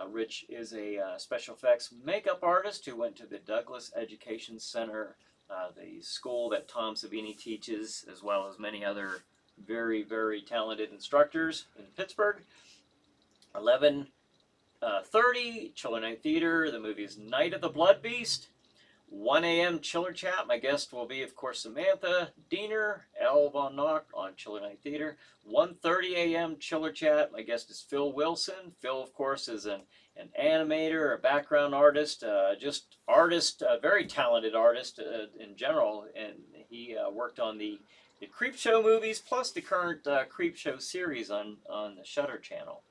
Rich is a special effects makeup artist who went to the Douglas Education Center, the school that Tom Savini teaches, as well as many other very, very talented instructors in Pittsburgh. 11:30, Chiller Night Theater. The movie is Night of the Blood Beast. 1 a.m. Chiller Chat. My guest will be, of course, Samantha Diener, L. Von Nock on Chiller Night Theater. 1:30 a.m. Chiller Chat. My guest is Phil Wilson. Phil, of course, is an animator, a background artist, very talented artist in general. And he worked on the Creepshow movies, plus the current Creepshow series on the Shudder channel.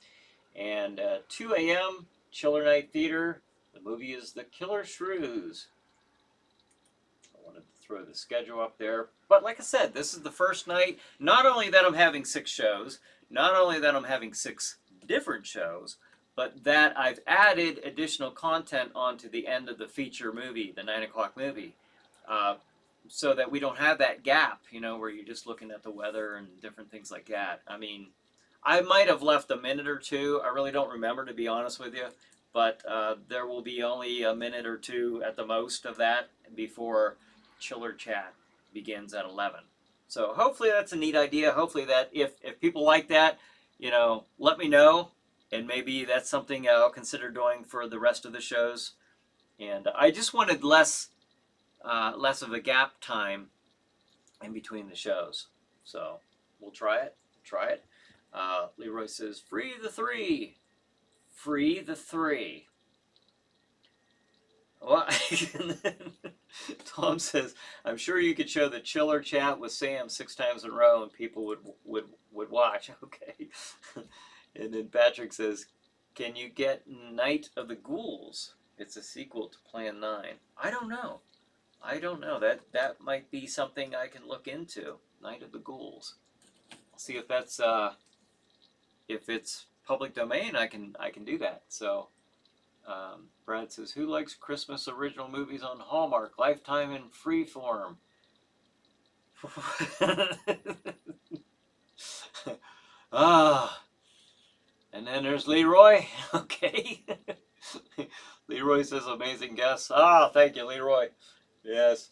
And 2 a.m. Chiller Night Theater. The movie is The Killer Shrews. Throw the schedule up there. But like I said, this is the first night. Not only that I'm having 6 shows, not only that I'm having 6 different shows, but that I've added additional content onto the end of the feature movie, the 9 o'clock movie, so that we don't have that gap, where you're just looking at the weather and different things like that. I mean, I might have left a minute or two. I really don't remember, to be honest with you. But there will be only a minute or two at the most of that before Chiller Chat begins at 11. So hopefully that's a neat idea. Hopefully that if people like that, let me know, and maybe that's something I'll consider doing for the rest of the shows. And I just wanted less of a gap time in between the shows. So we'll try it. Leroy says, free the 3. Free the 3. Well, Tom says, I'm sure you could show the Chiller Chat with Sam 6 times in a row and people would watch. Okay. And then Patrick says, can you get Night of the Ghouls? It's a sequel to Plan 9. I don't know. That might be something I can look into. Night of the Ghouls. I'll see if that's if it's public domain. I can do that. So Brad says, who likes Christmas original movies on Hallmark, Lifetime, and Freeform? And then there's Leroy. Okay. Leroy says, amazing guess. Thank you, Leroy. Yes.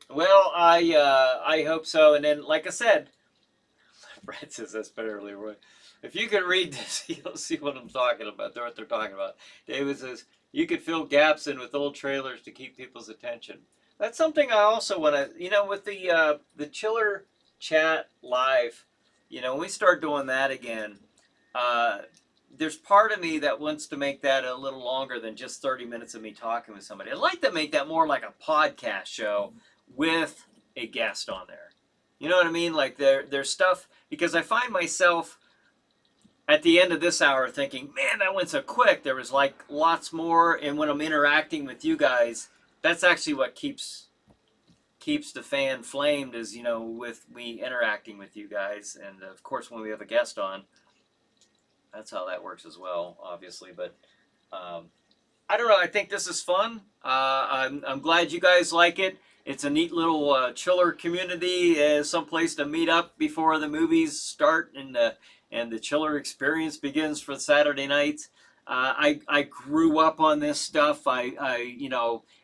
Well, I hope so. And then, like I said, Brad says that's better, Leroy. If you can read this, you'll see what I'm talking about. What they're talking about. David says, you could fill gaps in with old trailers to keep people's attention. That's something I also want to, with the Chiller Chat Live, when we start doing that again, there's part of me that wants to make that a little longer than just 30 minutes of me talking with somebody. I'd like to make that more like a podcast show with a guest on there. You know what I mean? Like there's stuff, because I find myself at the end of this hour thinking, man, that went so quick. There was like lots more. And when I'm interacting with you guys, that's actually what keeps the fan flamed, is, with me interacting with you guys. And of course, when we have a guest on, that's how that works as well, obviously. But I don't know. I think this is fun. I'm glad you guys like it. It's a neat little chiller community, someplace to meet up before the movies start and the chiller experience begins for Saturday nights. I grew up on this stuff.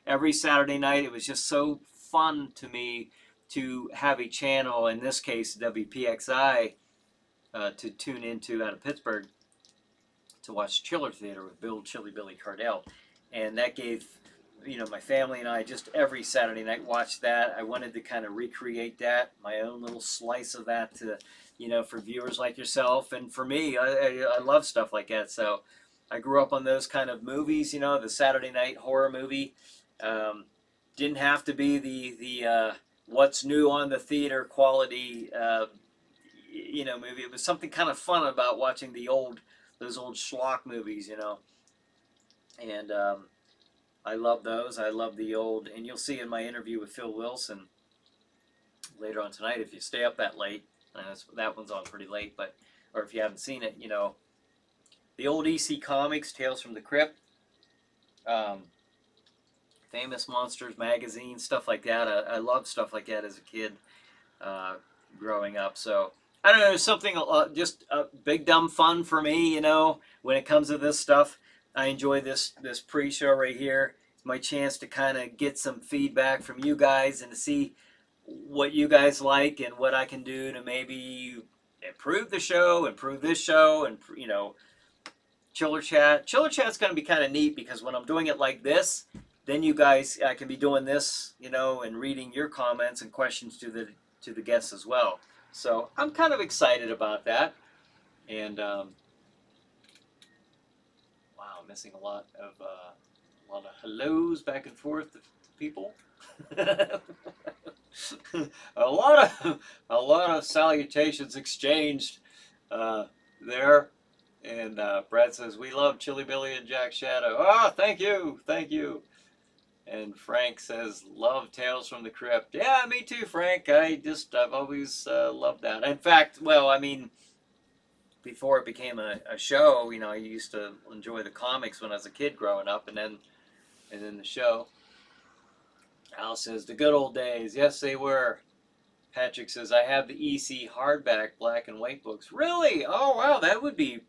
Every Saturday night, it was just so fun to me to have a channel, in this case WPXI, to tune into out of Pittsburgh to watch Chiller Theater with Chilly Billy Cardell, and that gave my family and I just every Saturday night watched that. I wanted to kind of recreate that, my own little slice of that to for viewers like yourself and for me. I love stuff like that, so I grew up on those kind of movies. The Saturday night horror movie. Didn't have to be the what's new on the theater quality movie. It was something kind of fun about watching those old schlock movies, and I love those. I love the old, and you'll see in my interview with Phil Wilson later on tonight, if you stay up that late, that one's on pretty late, or if you haven't seen it, the old EC Comics, Tales from the Crypt, Famous Monsters magazine, stuff like that. I loved stuff like that as a kid growing up. So I don't know, something just big dumb fun for me. When it comes to this stuff, I enjoy this pre-show right here. It's my chance to kind of get some feedback from you guys and to see what you guys like and what I can do to maybe improve the show, improve this show, and Chiller Chat. Chiller Chat's going to be kind of neat because when I'm doing it like this, then you guys, I can be doing this, and reading your comments and questions to the guests as well. So I'm kind of excited about that. And wow, missing a lot of hellos back and forth to people. a lot of salutations exchanged there. And Brad says, we love Chilly Billy and Jack Shadow. Oh, thank you. And Frank says, love Tales from the Crypt. Yeah, me too, Frank. I've always loved that. In fact, before it became a show, I used to enjoy the comics when I was a kid growing up, and then the show. Al says, the good old days. Yes, they were. Patrick says, I have the EC hardback black and white books. Really? Oh, wow, that'd be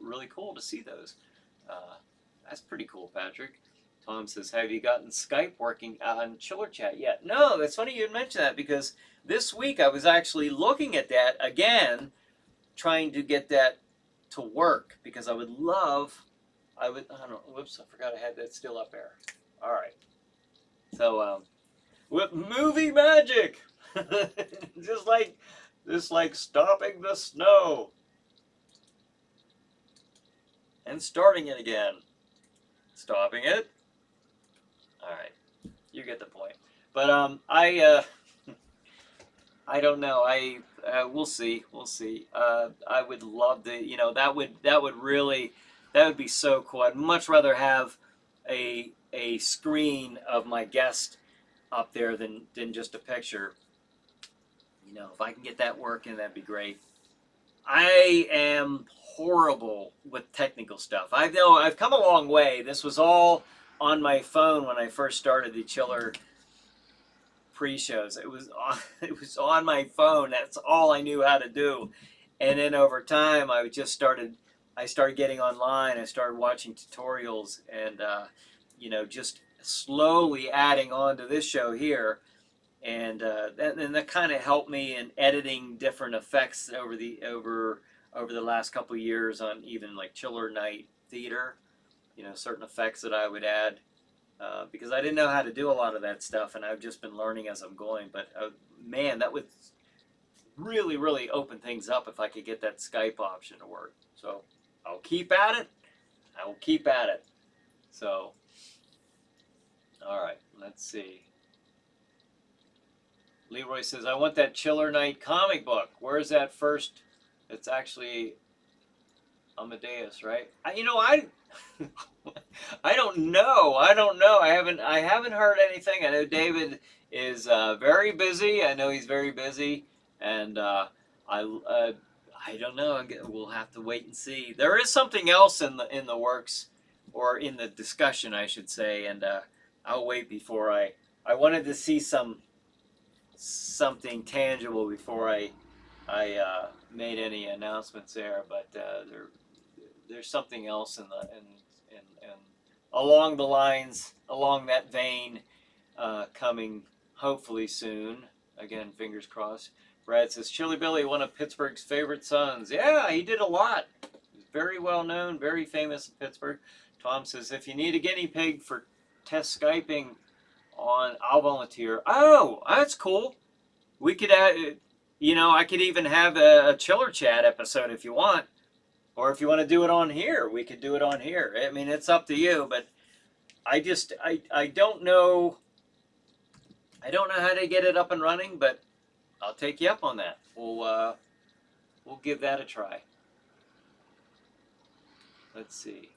really cool to see those. That's pretty cool, Patrick. Tom says, have you gotten Skype working on Chiller Chat yet? No, it's funny you'd mention that because this week I was actually looking at that again, trying to get that to work because I don't know, whoops, I forgot I had that still up there. All right. So, with movie magic, just like stopping the snow and starting it again. Stopping it. All right, you get the point. But I don't know. We'll see. I would love to. That would be so cool. I'd much rather have a screen of my guest up there than just a picture. If I can get that working, that'd be great. I am horrible with technical stuff. I've come a long way. This was all on my phone when I first started the Chiller pre-shows. It was on my phone. That's all I knew how to do. And then over time, I started getting online. I started watching tutorials and just slowly adding on to this show here. And that kind of helped me in editing different effects over the last couple of years on even like Chiller Night Theater, certain effects that I would add because I didn't know how to do a lot of that stuff, and I've just been learning as I'm going. But man, that would really, really open things up if I could get that Skype option to work. So I'll keep at it. I will keep at it. So, all right, let's see. Leroy says, I want that Chiller Night comic book. Where's that first? It's actually Amadeus, right? I don't know. I haven't heard anything. I know David is very busy. I know he's very busy, and I don't know. We'll have to wait and see. There is something else in the works, or in the discussion, I should say, and I'll wait before I wanted to see something tangible before I made any announcements there, but there's something else in along that vein coming hopefully soon. Again, fingers crossed. Brad says, Chili Billy, one of Pittsburgh's favorite sons. Yeah, he did a lot. He's very well known, very famous in Pittsburgh. Tom says, if you need a guinea pig for test Skyping I'll volunteer. Oh, that's cool. We could add, I could even have a Chiller Chat episode if you want. Or if you want to do it on here, we could do it on here. I mean, it's up to you, but I don't know. I don't know how to get it up and running, but I'll take you up on that. We'll give that a try. Let's see.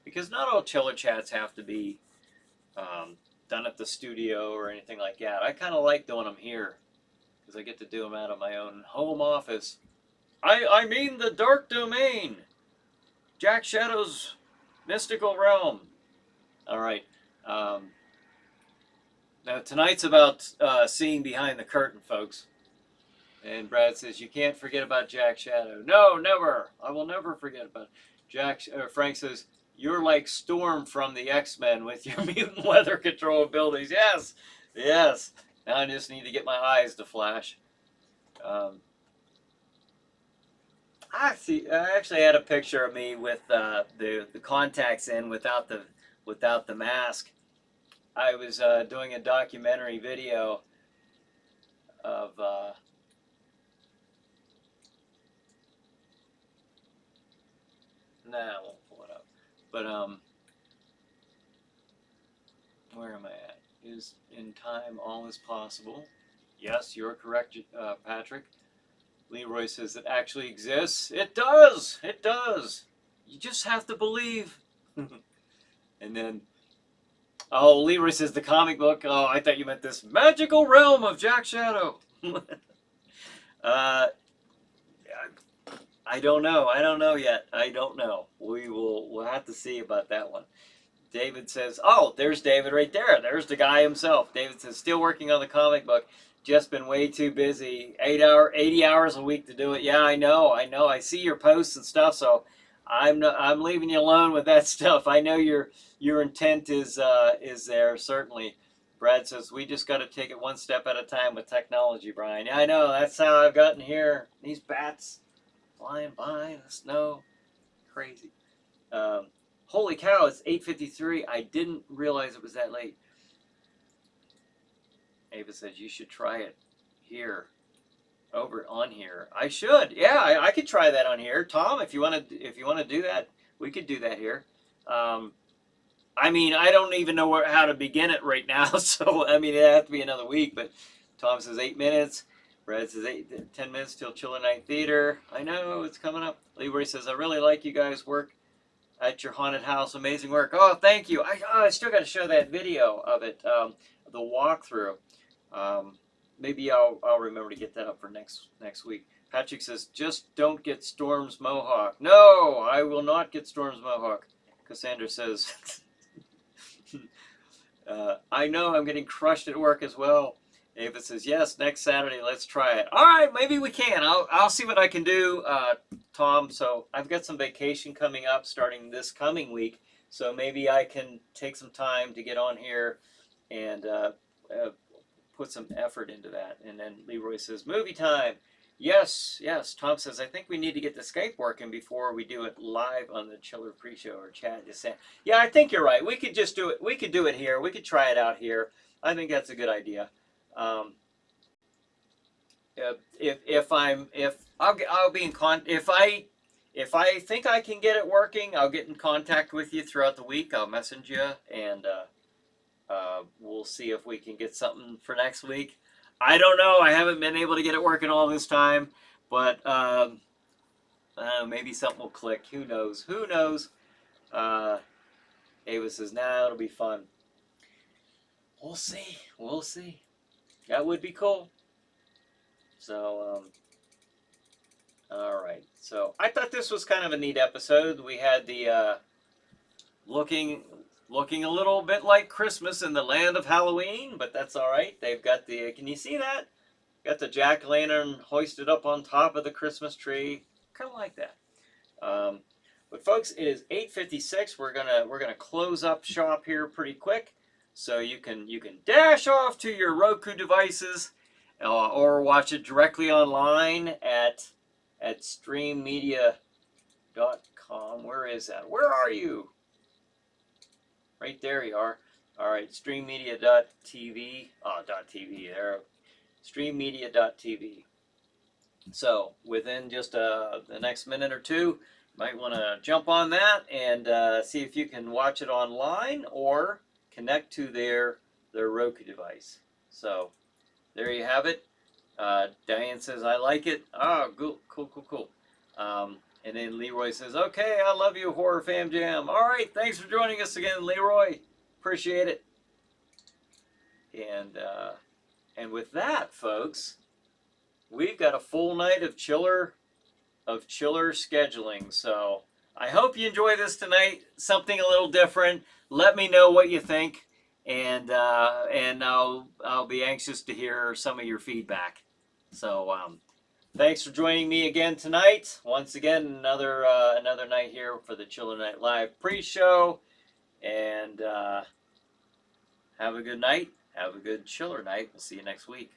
Because not all Chiller Chats have to be done at the studio or anything like that. I kind of like doing them here because I get to do them out of my own home office. I mean the dark domain. Jack Shadow's mystical realm. All right. Now, tonight's about seeing behind the curtain, folks. And Brad says, you can't forget about Jack Shadow. No, never. I will never forget about Frank says, you're like Storm from the X-Men with your mutant weather control abilities. Yes, yes. Now I just need to get my eyes to flash. I actually had a picture of me with the contacts in without the mask. I was doing a documentary video of I won't pull it up. But where am I at? Is in time all is possible? Yes, you're correct, Patrick. Leroy says it actually exists. It does. It does. You just have to believe. And then, oh, Leroy says the comic book. Oh, I thought you meant this magical realm of Jack Shadow. I don't know. I don't know yet. I don't know. We'll have to see about that one. David says, oh, there's David right there. There's the guy himself. David says, still working on the comic book. Just been way too busy. 80 hours a week to do it. Yeah, I know. I see your posts and stuff, so I'm leaving you alone with that stuff. I know your intent is there, certainly. Brad says, we just got to take it one step at a time with technology, Brian. Yeah, I know. That's how I've gotten here. These bats flying by in the snow. Crazy. Holy cow, it's 8:53. I didn't realize it was that late. Ava says, you should try it here. Over on here. I should. Yeah, I could try that on here. Tom, if you want to do that, we could do that here. I mean, I don't even know how to begin it right now, so I mean, it'd have to be another week, but Tom says 8 minutes. Brad says 10 minutes till Chiller Night Theater. I know, it's coming up. Leroy says, I really like you guys' work at your haunted house. Amazing work. Oh, thank you. I still got to show that video of it, the walkthrough. Maybe I'll remember to get that up for next week. Patrick says, just don't get Storm's mohawk. No, I will not get Storm's mohawk. Cassandra says, I know I'm getting crushed at work as well. Ava says, yes, next Saturday, let's try it. All right, maybe we can. I'll see what I can do, Tom. So I've got some vacation coming up starting this coming week. So maybe I can take some time to get on here and put some effort into that. And then Leroy says, movie time. Yes. Tom says, I think we need to get the Skype working before we do it live on the Chiller pre-show or chat. Just saying. Yeah, I think you're right. We could just do it. We could do it here. We could try it out here. I think that's a good idea. I'll be in if I think I can get it working, I'll get in contact with you throughout the week. I'll message you and we'll see if we can get something for next week. I don't know. I haven't been able to get it working all this time, but maybe something will click. Who knows? Who knows? Ava says, nah, it'll be fun. We'll see. We'll see. That would be cool. So, all right. So I thought this was kind of a neat episode. We had the looking a little bit like Christmas in the land of Halloween, but that's all right. They've got the, can you see that? Got the jack-o'-lantern hoisted up on top of the Christmas tree. Kind of like that. But folks, it is 8:56. We're gonna close up shop here pretty quick, so you can dash off to your Roku devices or watch it directly online at streammedia.com. Where is that? Where are you? Right there you are. All right, streammedia.tv. Oh, .tv there. Streammedia.tv. So within just the next minute or two, you might want to jump on that and see if you can watch it online or connect to their Roku device. So there you have it. Diane says, I like it. Oh, cool, cool, cool, cool. And then Leroy says, okay, I love you, Horror Fam Jam. All right, thanks for joining us again, Leroy. Appreciate it. And with that, folks, we've got a full night of chiller scheduling. So I hope you enjoy this tonight. Something a little different. Let me know what you think, and I'll be anxious to hear some of your feedback. So thanks for joining me again tonight. Once again, another night here for the Chiller Night Live pre-show, and have a good night. Have a good chiller night. We'll see you next week.